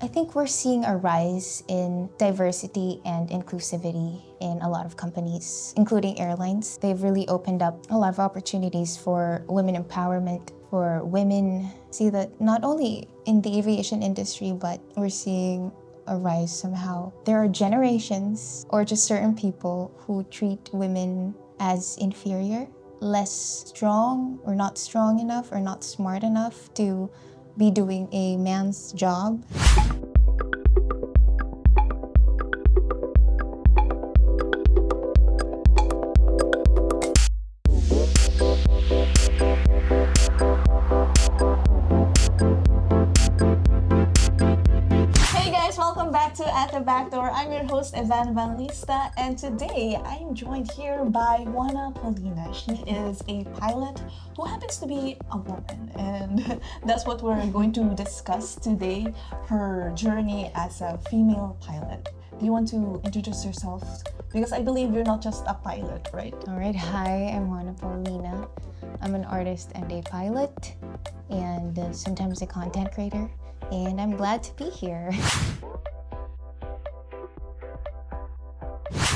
I think we're seeing a rise in diversity and inclusivity in a lot of companies, including airlines. They've really opened up a lot of opportunities for women empowerment, for women. See that not only in the aviation industry, but we're seeing a rise somehow. There are generations or just certain people who treat women as inferior, less strong or not strong enough or not smart enough to be doing a man's job. Welcome back to At the Backdoor. I'm your host, Yvanne, and today I'm joined here by Juana Paulina. She is a pilot who happens to be a woman, and that's what we're going to discuss today, her journey as a female pilot. Do you want to introduce yourself? Because I believe you're not just a pilot, right? All right, hi, I'm Juana Paulina. I'm an artist and a pilot, and sometimes a content creator, and I'm glad to be here.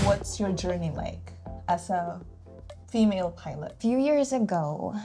What's your journey like as a female pilot? A few years ago,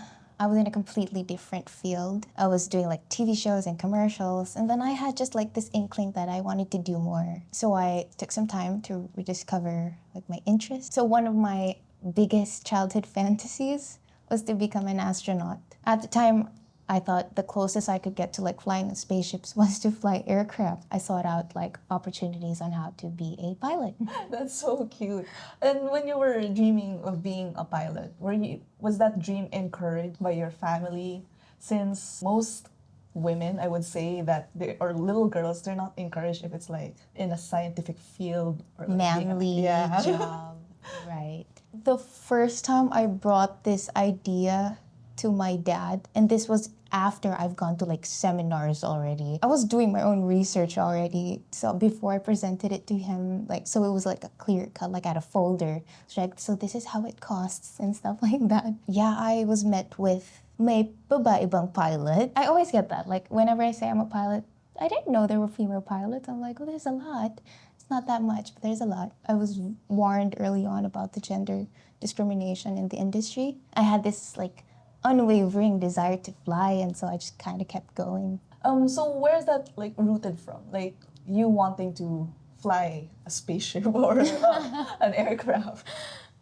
I was in a completely different field. I was doing like TV shows and commercials, and then I had just like this inkling that I wanted to do more. So I took some time to rediscover like my interests. So one of my biggest childhood fantasies was to become an astronaut. At the time, I thought the closest I could get to like flying spaceships was to fly aircraft. I sought out like opportunities on how to be a pilot. That's so cute. And when you were dreaming of being a pilot, was that dream encouraged by your family? Since most women, I would say that or little girls, they're not encouraged if it's like in a scientific field or like manly job, right? The first time I brought this idea to my dad, and this was after I've gone to like seminars already. I was doing my own research already. So before I presented it to him, like, so it was like a clear cut, like at a folder. So this is how it costs and stuff like that. Yeah, I was met with, may babae bang pilot? I always get that. Like whenever I say I'm a pilot, I didn't know there were female pilots. I'm like, oh, there's a lot. It's not that much, but there's a lot. I was warned early on about the gender discrimination in the industry. I had this like unwavering desire to fly, and so I just kind of kept going. So where's that like rooted from? Like you wanting to fly a spaceship or an aircraft?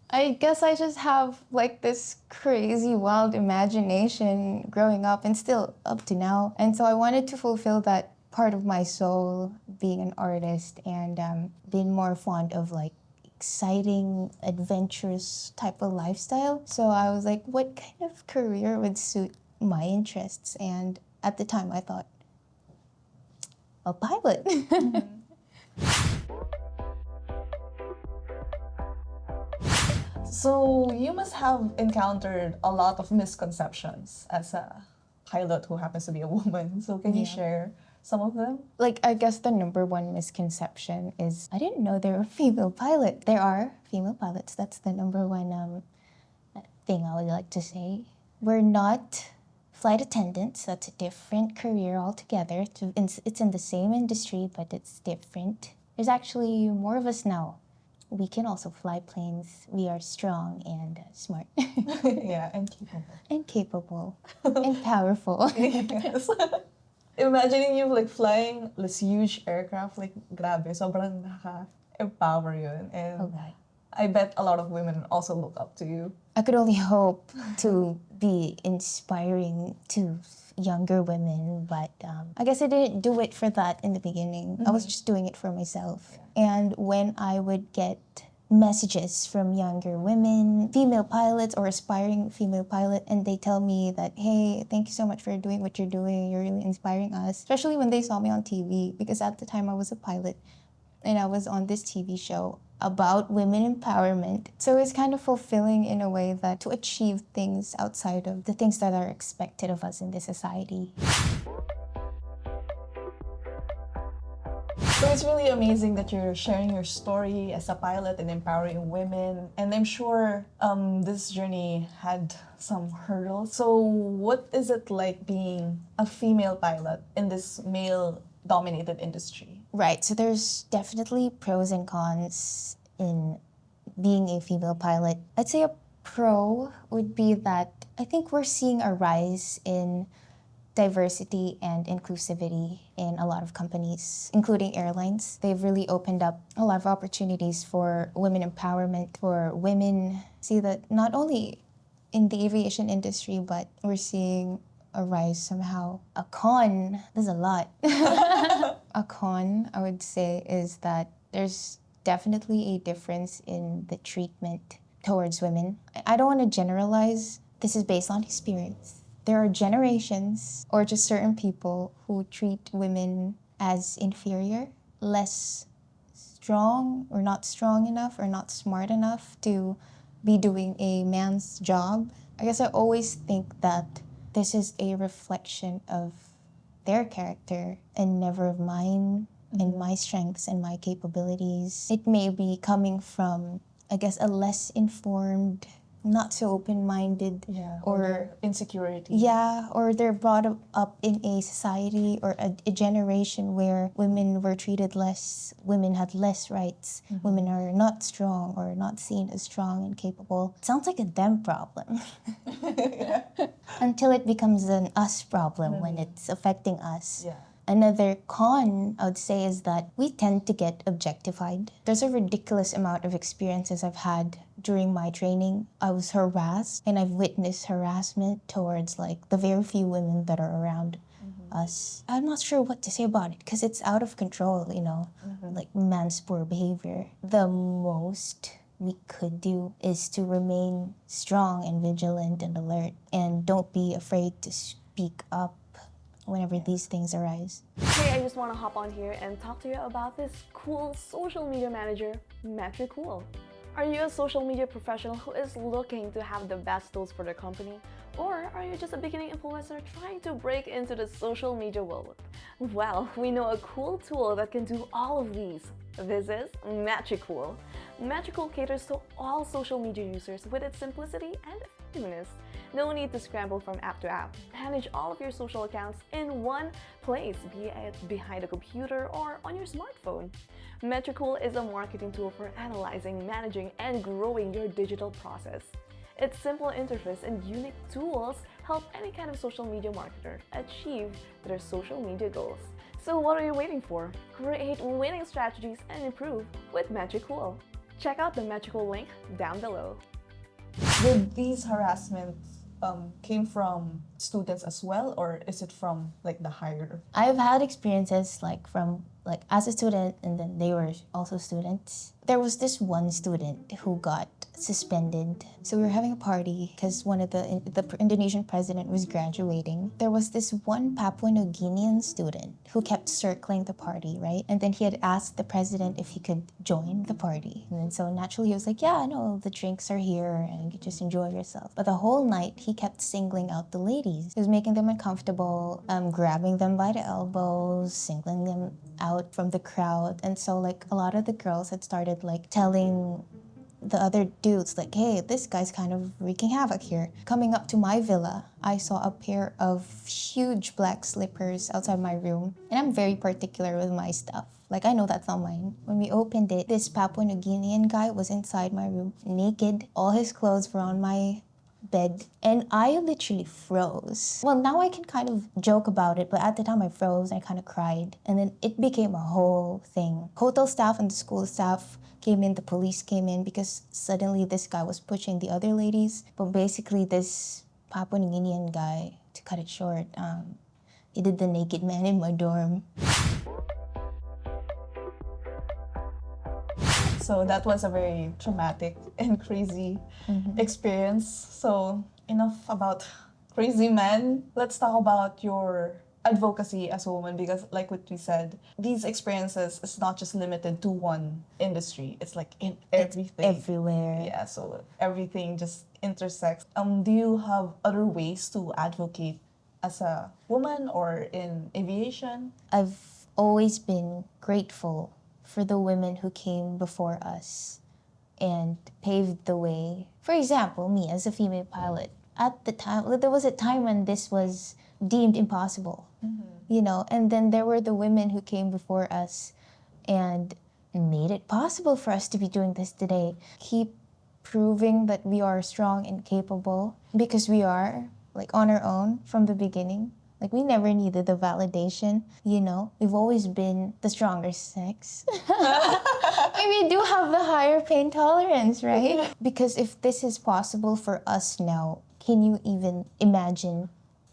I guess I just have like this crazy wild imagination growing up and still up to now. And so I wanted to fulfill that part of my soul, being an artist and being more fond of like exciting, adventurous type of lifestyle. So I was like, what kind of career would suit my interests? And at the time I thought, a pilot. So you must have encountered a lot of misconceptions as a pilot who happens to be a woman. So can you share some of them? Like, I guess the number one misconception is, I didn't know there were female pilots. There are female pilots. That's the number one thing I would like to say. We're not flight attendants. That's a different career altogether. It's in the same industry, but it's different. There's actually more of us now. We can also fly planes. We are strong and smart. Yeah, and capable. And capable. And powerful. Yes. Imagining you like flying this huge aircraft, like grabe, sobrang naka-empower yun. And Okay. I bet a lot of women also look up to you. I could only hope to be inspiring to younger women, but I guess I didn't do it for that in the beginning. I was just doing it for myself. And when I would get messages from younger women, female pilots or aspiring female pilot, and they tell me that, hey, thank you so much for doing what you're doing. You're really inspiring us, especially when they saw me on TV, because at the time I was a pilot and I was on this TV show about women empowerment. So it's kind of fulfilling in a way that to achieve things outside of the things that are expected of us in this society. So it's really amazing that you're sharing your story as a pilot and empowering women. And I'm sure this journey had some hurdles. So what is it like being a female pilot in this male male-dominated industry. Right. So there's definitely pros and cons in being a female pilot. I'd say a pro would be that I think we're seeing a rise in diversity and inclusivity in a lot of companies, including airlines. They've really opened up a lot of opportunities for women empowerment, for women. See that not only in the aviation industry, but we're seeing a rise somehow. A con, there's a lot. A con, I would say, is that there's definitely a difference in the treatment towards women. I don't want to generalize. This is based on experience. There are generations or just certain people who treat women as inferior, less strong or not strong enough or not smart enough to be doing a man's job. I guess I always think that this is a reflection of their character and never of mine and my strengths and my capabilities. It may be coming from, I guess, a less informed, not so open-minded, or insecurity. yeah, or they're brought up in a society or a generation where women were treated less, women had less rights, women are not strong or not seen as strong and capable. It sounds like a them problem. Until it becomes an us problem when it's affecting us. Yeah. Another con, I would say, is that we tend to get objectified. There's a ridiculous amount of experiences I've had during my training. I was harassed, and I've witnessed harassment towards like the very few women that are around us. I'm not sure what to say about it because it's out of control, you know, like man's poor behavior. The most we could do is to remain strong and vigilant and alert, and don't be afraid to speak up whenever these things arise. Hey, I just want to hop on here and talk to you about this cool social media manager, Cool. Are you a social media professional who is looking to have the best tools for their company? Or are you just a beginning influencer trying to break into the social media world? Well, we know a cool tool that can do all of these. This is Cool. Cool caters to all social media users with its simplicity and effectiveness. No need to scramble from app to app. Manage all of your social accounts in one place, be it behind a computer or on your smartphone. Cool is a marketing tool for analyzing, managing, and growing your digital process. Its simple interface and unique tools help any kind of social media marketer achieve their social media goals. So what are you waiting for? Create winning strategies and improve with Cool. Check out the Cool link down below. Did these harassments came from students as well, or is it from like the higher? I've had experiences like from like as a student, and then they were also students. There was this one student who got suspended. So we were having a party because one of the Indonesian president was graduating. There was this one Papua New Guinean student who kept circling the party, right? And then he had asked the president if he could join the party. And then so naturally he was like, yeah, no, the drinks are here and you can just enjoy yourself. But the whole night he kept singling out the ladies. He was making them uncomfortable, grabbing them by the elbows, singling them out from the crowd. And so like a lot of the girls had started like telling the other dudes like, hey, this guy's kind of wreaking havoc here. Coming up to my villa, I saw a pair of huge black slippers outside my room. And I'm very particular with my stuff. Like, I know that's not mine. When we opened it, this Papua New Guinean guy was inside my room, naked. All his clothes were on my bed. And I literally froze. Well, now I can kind of joke about it, but at the time I froze and I kind of cried. And then it became a whole thing. Hotel staff and the school staff came in, the police came in because suddenly this guy was pushing the other ladies. But basically this Papua New Guinean guy, to cut it short, he did the naked man in my dorm. So that was a very traumatic and crazy experience. So enough about crazy men. Let's talk about your advocacy as a woman, because like what we said, these experiences is not just limited to one industry. It's like in everything. It's everywhere. Yeah, so everything just intersects. Do you have other ways to advocate as a woman or in aviation? I've always been grateful for the women who came before us and paved the way. For example, me as a female pilot, at the time, there was a time when this was deemed impossible. you know, and then there were the women who came before us and made it possible for us to be doing this today. Keep proving that we are strong and capable, because we are, like, on our own from the beginning. Like, we never needed the validation, you know? We've always been the stronger sex. And we do have the higher pain tolerance, right? Because if this is possible for us now, can you even imagine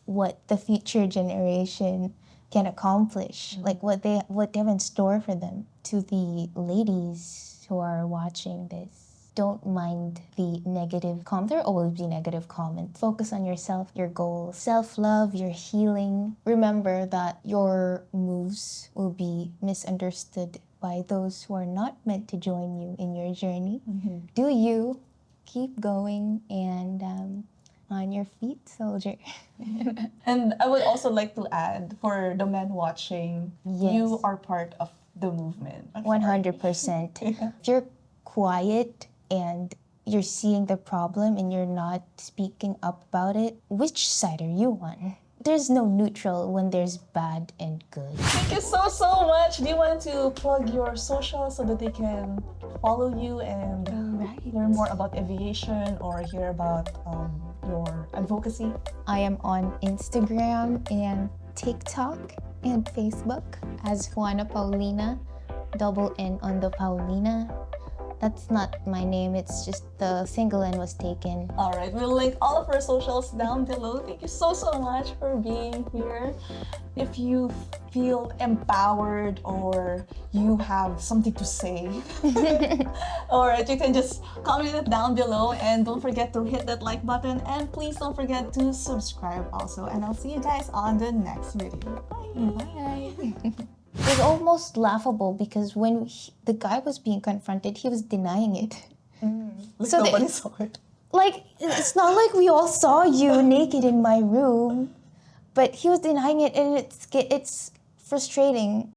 what the future generation can accomplish? Like, what they have in store for them? To the ladies who are watching this, don't mind the negative comment. There will always be negative comments. Focus on yourself, your goals, self-love, your healing. Remember that your moves will be misunderstood by those who are not meant to join you in your journey. Do you, keep going, and on your feet, soldier. And I would also like to add, for the men watching, Yes. you are part of the movement. 100%. Yeah. If you're quiet and you're seeing the problem and you're not speaking up about it, which side are you on? There's no neutral when there's bad and good. Thank you so much. Do you want to plug your social so that they can follow you and learn more about aviation or hear about your advocacy? I am on Instagram and TikTok and Facebook as Juana Paulina, double N on the Paulina. That's not my name, it's just the single N was taken. All right, we'll link all of our socials down below. Thank you so much for being here. If you feel empowered or you have something to say, all right, you can just comment it down below, and don't forget to hit that like button, and please don't forget to subscribe also, and I'll see you guys on the next video. Bye. Bye. It was almost laughable because when the guy was being confronted, he was denying it. Like So nobody saw it. Like, it's not like we all saw you naked in my room, but he was denying it, and it's frustrating.